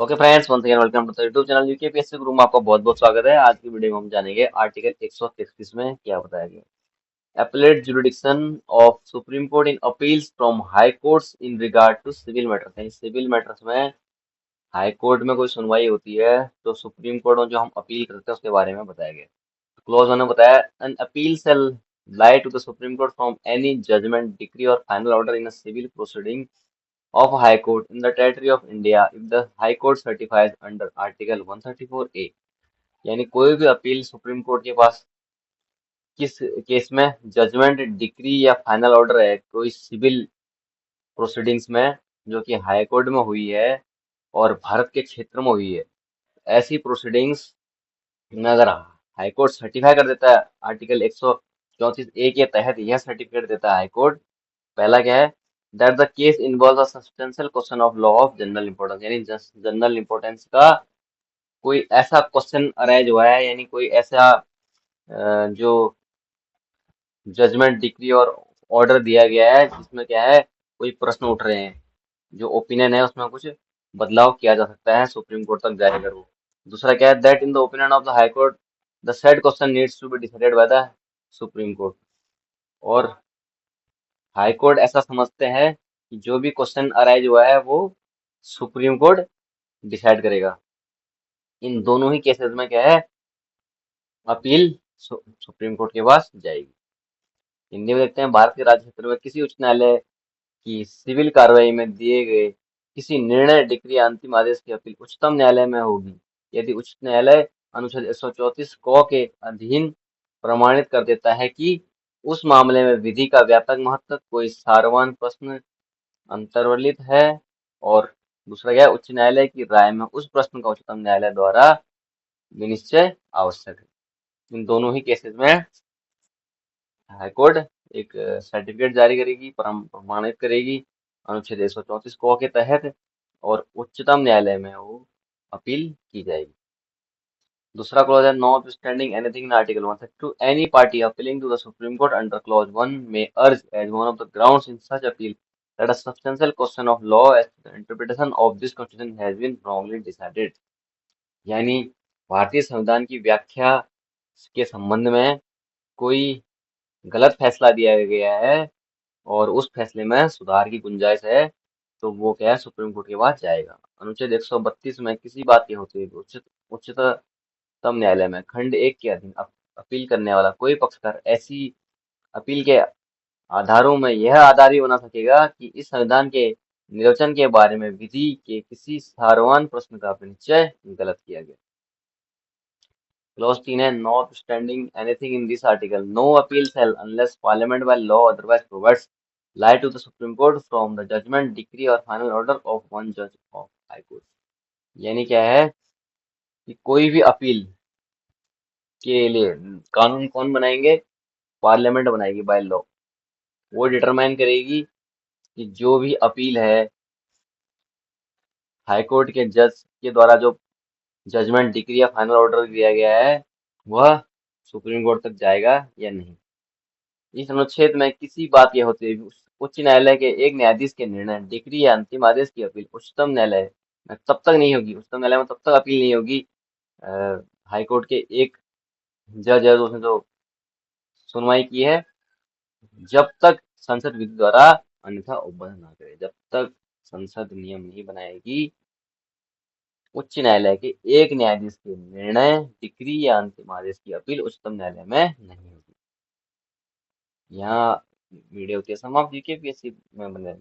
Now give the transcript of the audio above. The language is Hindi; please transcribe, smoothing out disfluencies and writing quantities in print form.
Okay friends, once again welcome to the YouTube channel UKPSC Guru में आपका बहुत बहुत स्वागत है। आज की वीडियो में हम जानेंगे आर्टिकल 133 में क्या बताया गया। Appellate jurisdiction of Supreme Court in appeals from High Courts in regard to civil matters. यानी सिविल मैटर्स में हाई कोर्ट में कोई सुनवाई होती है तो सुप्रीम कोर्ट में जो हम अपील करते हैं उसके बारे में बताया गया। क्लोज वन ने बताया an appeal shall lie to the Supreme Court from any judgment, decree or final order in a civil proceeding of High Court in the territory of India if the High Court certifies under Article 134A। यानी कोई भी अपील सुप्रीम कोर्ट के पास किस केस में जजमेंट, डिक्री या फाइनल ऑर्डर है कोई सिविल प्रोसीडिंग्स में जो कि हाई कोर्ट में हुई है और भारत के क्षेत्र में हुई है, ऐसी प्रोसीडिंग्स में अगर हाई कोर्ट सर्टिफाई कर देता है आर्टिकल 134A के तहत, यह सर्टिफिकेट देता है हाई कोर्ट। पहला क्या है, that the case involve a substantial question of law of general importance. यानी जनरल इंपॉर्टेंस का कोई ऐसा क्वेश्चन अराइज हुआ है, यानी कोई ऐसा जो जजमेंट, डिक्री और ऑर्डर दिया गया है जिसमें क्या है कोई प्रश्न उठ रहे हैं, जो ओपिनियन है उसमें कुछ बदलाव किया जा सकता है सुप्रीम कोर्ट तक जाए अगर वो। दूसरा क्या है, that in the opinion of the High Court the said question needs to be decided by the Supreme Court. और हाई कोर्ट ऐसा समझते हैं कि जो भी क्वेश्चन अराइज हुआ है वो सुप्रीम कोर्ट डिसाइड करेगा। इन दोनों ही केसेस में क्या है, अपील सुप्रीम कोर्ट के पास जाएगी। हिंदी में देखते हैं, भारत के राज्य क्षेत्र में किसी उच्च न्यायालय की सिविल कार्रवाई में दिए गए किसी निर्णय, डिक्री या अंतिम आदेश की अपील उच्चतम न्यायालय में होगी यदि उच्च न्यायालय अनुच्छेद 134 क के अधीन प्रमाणित कर देता है कि उस मामले में विधि का व्यापक महत्व, कोई सारवान प्रश्न अंतर्वलित है, और दूसरा क्या है, उच्च न्यायालय की राय में उस प्रश्न का उच्चतम न्यायालय द्वारा विनिश्चय आवश्यक है। इन दोनों ही केसेस में हाईकोर्ट एक सर्टिफिकेट जारी करेगी, प्रमाणित करेगी अनुच्छेद 134 क के तहत, और उच्चतम न्यायालय में वो अपील की जाएगी। दूसरा क्लॉज है, not standing anything in article 132 any party appealing to the Supreme Court under clause 1 में urge as one of the grounds in such appeal that a substantial question of law as to the interpretation of this constitution has been wrongly decided. यानी भारतीय संविधान की व्याख्या के संबंध में कोई गलत फैसला दिया गया है और उस फैसले में सुधार की गुंजाइश है तो वो क्या है, सुप्रीम कोर्ट के पास जाएगा। अनुच्छेद 132 में किसी बात की होती है उच्चतम न्यायालय में खंड 1 के अधीन अपील करने वाला कोई पक्षकार ऐसी अपील के आधारों में यह आधार ही बना सकेगा कि इस संविधान के निर्वचन के बारे में विधि के किसी सारवान प्रश्न का निश्चय गलत किया गया। क्लॉज 3 है, not standing anything in this article no appeal shall unless parliament by law otherwise provides lie to the supreme court from the judgment, decree or final order of one judge of high court। यानी क्या है कि कोई भी अपील के लिए कानून कौन बनाएंगे, पार्लियामेंट बनाएगी बाय लॉ। वो डिटरमाइन करेगी कि जो भी अपील है हाई कोर्ट के जज के द्वारा जो जजमेंट, डिक्री या फाइनल ऑर्डर दिया गया है वह सुप्रीम कोर्ट तक जाएगा या नहीं। इस अनुच्छेद में किसी बात यह होती है उच्च न्यायालय के एक न्यायाधीश के निर्णय, डिक्री या अंतिम आदेश की अपील उच्चतम न्यायालय में तब तक नहीं होगी, उच्चतम न्यायालय में तब तक अपील नहीं होगी हाई कोर्ट के एक जज है तो उसने जो सुनवाई की है, जब तक संसद विधि द्वारा अन्यथा उपबंध ना करे। जब तक संसद नियम नहीं बनाएगी, उच्च न्यायालय के एक न्यायाधीश के निर्णय, डिक्री या अंतिम आदेश की अपील उच्चतम न्यायालय में नहीं होगी। यहाँ वीडियो के समाप्त। यूकेपीएससी में बने